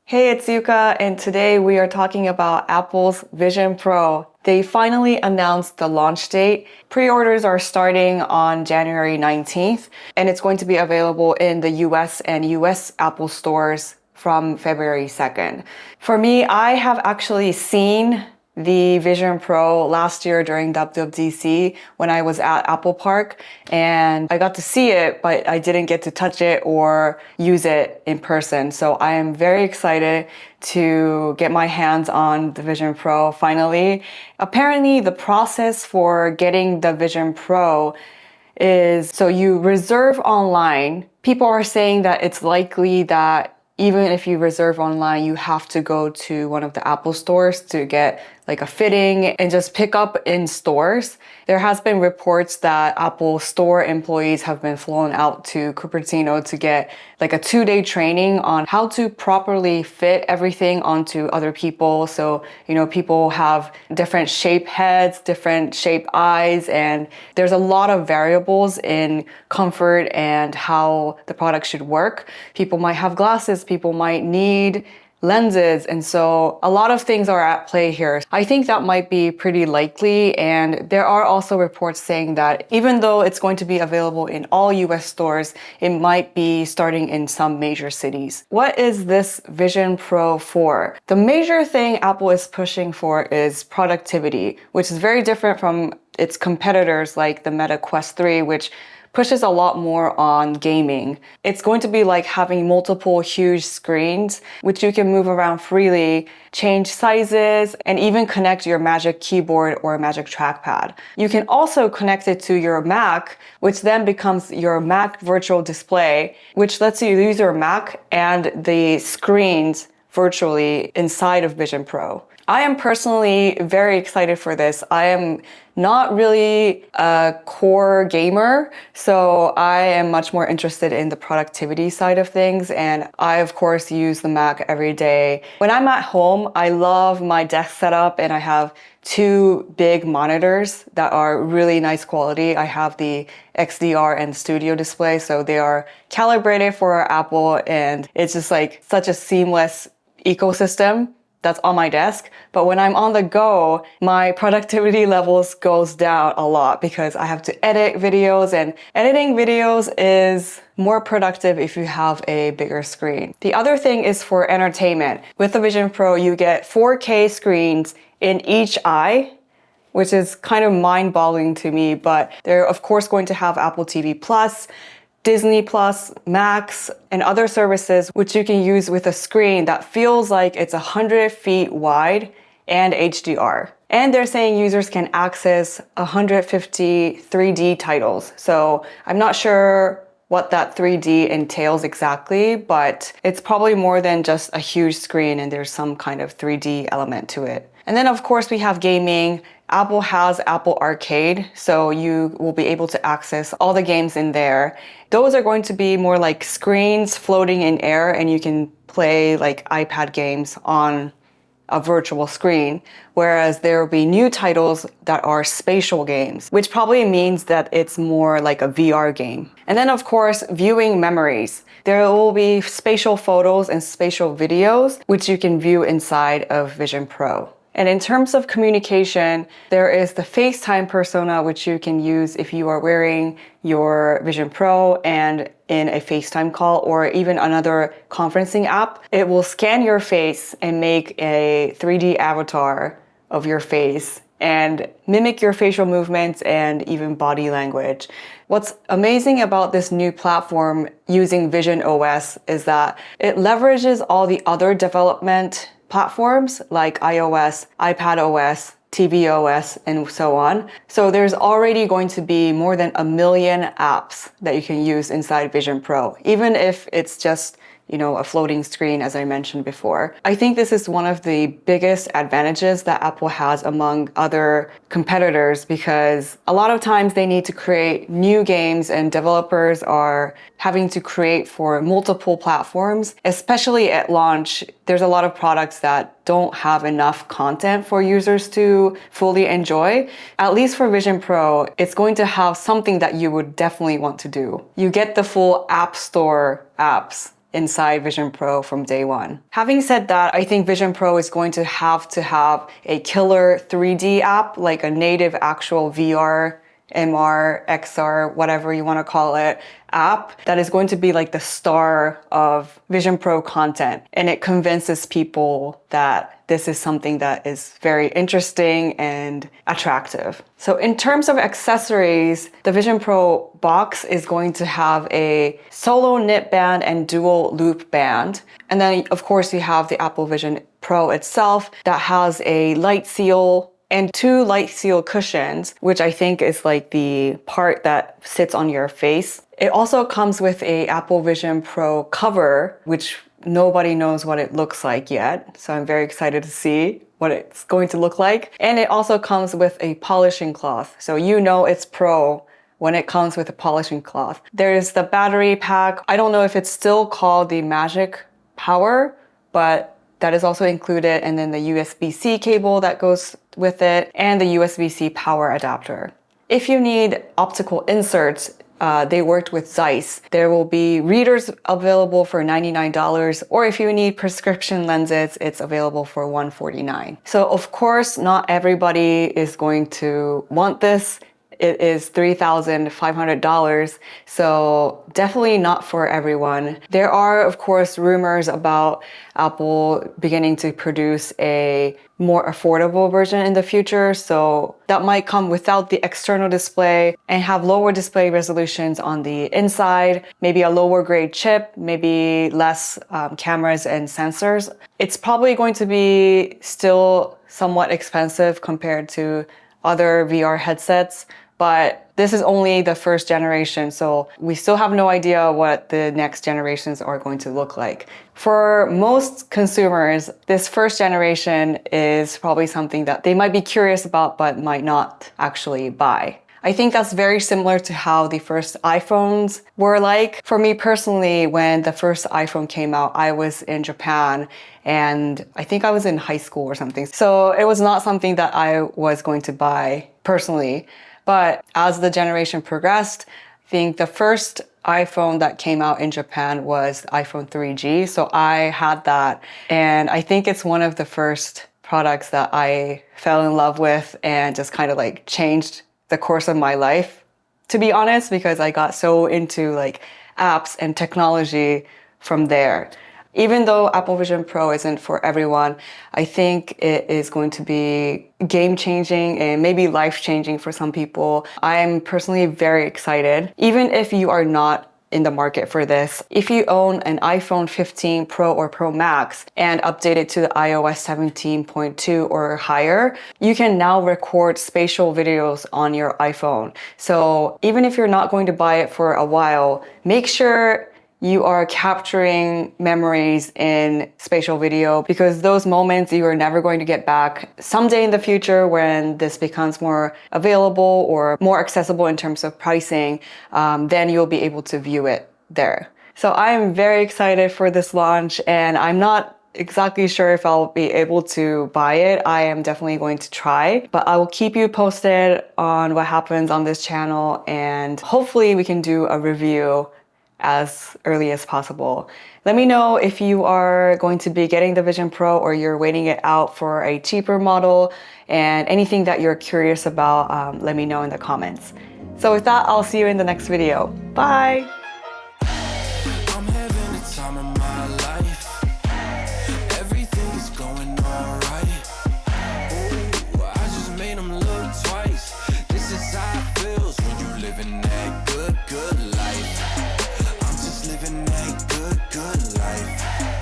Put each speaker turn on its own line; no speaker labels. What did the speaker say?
Hey, it's Yuka, and today we are talking about Apple's Vision Pro. They finally announced the launch date. Pre-orders are starting on January 19th, and it's going to be available in the US and US Apple stores from February 2nd. For me, I have actually seen the Vision Pro last year during WWDC when I was at Apple Park, and I got to see it, but I didn't get to touch it or use it in person. So I am very excited to get my hands on the Vision Pro finally. Apparently, the process for getting the Vision Pro is so you reserve online. People are saying that it's likely that even if you reserve online, you have to go to one of the Apple stores to get like a fitting and just pick up in stores. There has been reports that Apple store employees have been flown out to Cupertino to get like a 2-day training on how to properly fit everything onto other people. So, people have different shape heads, different shape eyes, and there's a lot of variables in comfort and how the product should work. People might have glasses, people might need lenses, and so a lot of things are at play here. I think that might be pretty likely, and there are also reports saying that even though it's going to be available in all US stores, it might be starting in some major cities. What is this Vision Pro for? The major thing Apple is pushing for is productivity, which is very different from its competitors like the Meta Quest 3, which pushes a lot more on gaming. It's going to be like having multiple huge screens, which you can move around freely, change sizes, and even connect your Magic Keyboard or Magic Trackpad. You can also connect it to your Mac, which then becomes your Mac virtual display, which lets you use your Mac and the screens virtually inside of Vision Pro. I am personally very excited for this. I am not really a core gamer, so I am much more interested in the productivity side of things, and I of course use the Mac every day. When I'm at home, I love my desk setup, and I have 2 big monitors that are really nice quality. I have the XDR and Studio display, so they are calibrated for Apple, and it's just like such a seamless ecosystem that's on my desk. But when I'm on the go, my productivity levels goes down a lot because I have to edit videos, and editing videos is more productive if you have a bigger screen. The other thing is for entertainment. With the Vision Pro, you get 4K screens in each eye, which is kind of mind-boggling to me, but they're of course going to have Apple TV Plus, Disney Plus, Max, and other services which you can use with a screen that feels like it's 100 feet wide and HDR. And they're saying users can access 150 3D titles. So I'm not sure what that 3D entails exactly, but it's probably more than just a huge screen and there's some kind of 3D element to it. And then of course we have gaming. Apple has Apple Arcade, so you will be able to access all the games in there. Those are going to be more like screens floating in air, and you can play like iPad games on a virtual screen, whereas there will be new titles that are spatial games, which probably means that it's more like a VR game. And then of course, viewing memories. There will be spatial photos and spatial videos, which you can view inside of Vision Pro. And in terms of communication, there is the FaceTime persona, which you can use if you are wearing your Vision Pro and in a FaceTime call or even another conferencing app. It will scan your face and make a 3D avatar of your face and mimic your facial movements and even body language. What's amazing about this new platform using Vision OS is that it leverages all the other development platforms like iOS, iPadOS, tvOS, and so on. So there's already going to be more than 1 million apps that you can use inside Vision Pro, even if it's just a floating screen, as I mentioned before. I think this is one of the biggest advantages that Apple has among other competitors, because a lot of times they need to create new games and developers are having to create for multiple platforms, especially at launch. There's a lot of products that don't have enough content for users to fully enjoy. At least for Vision Pro, it's going to have something that you would definitely want to do. You get the full App Store apps inside Vision Pro from day one. Having said that, I think Vision Pro is going to have a killer 3D app, like a native actual VR, MR, XR, whatever you want to call it, app that is going to be like the star of Vision Pro content. And it convinces people that this is something that is very interesting and attractive. So in terms of accessories, the Vision Pro box is going to have a solo knit band and dual loop band. And then of course you have the Apple Vision Pro itself that has a light seal and 2 light seal cushions, which I think is like the part that sits on your face. It also comes with a Apple Vision Pro cover, which nobody knows what it looks like yet. So I'm very excited to see what it's going to look like. And it also comes with a polishing cloth. So you know it's Pro when it comes with a polishing cloth. There's the battery pack. I don't know if it's still called the Magic Power, but that is also included, and then the USB-C cable that goes with it, and the USB-C power adapter. If you need optical inserts, they worked with Zeiss. There will be readers available for $99, or if you need prescription lenses, it's available for $149. So of course, not everybody is going to want this. It is $3,500, so definitely not for everyone. There are, of course, rumors about Apple beginning to produce a more affordable version in the future, so that might come without the external display and have lower display resolutions on the inside, maybe a lower grade chip, maybe less cameras and sensors. It's probably going to be still somewhat expensive compared to other VR headsets, but this is only the first generation, so we still have no idea what the next generations are going to look like. For most consumers, this first generation is probably something that they might be curious about but might not actually buy. I think that's very similar to how the first iPhones were like. For me personally, when the first iPhone came out, I was in Japan and I think I was in high school or something. So it was not something that I was going to buy personally. But as the generation progressed, I think the first iPhone that came out in Japan was iPhone 3G. So I had that. And I think it's one of the first products that I fell in love with and just kind of like changed the course of my life, to be honest, because I got so into like apps and technology from there. Even though Apple Vision Pro isn't for everyone, I think it is going to be game-changing and maybe life-changing for some people. I am personally very excited. Even if you are not in the market for this, if you own an iPhone 15 Pro or Pro Max and update it to the iOS 17.2 or higher, you can now record spatial videos on your iPhone. So even if you're not going to buy it for a while, make sure you are capturing memories in spatial video, because those moments you are never going to get back. Someday in the future, when this becomes more available or more accessible in terms of pricing, then you'll be able to view it there. So I am very excited for this launch, and I'm not exactly sure if I'll be able to buy it. I am definitely going to try, but I will keep you posted on what happens on this channel, and hopefully we can do a review as early as possible. Let me know if you are going to be getting the Vision Pro or you're waiting it out for a cheaper model, and anything that you're curious about, let me know in the comments. So with that, I'll see you in the next video. Bye!
I'm having the time of my life. Everything is going alright. Ooh, I just made them look twice. This is how it feels when you living that good life. I'm just living that good life.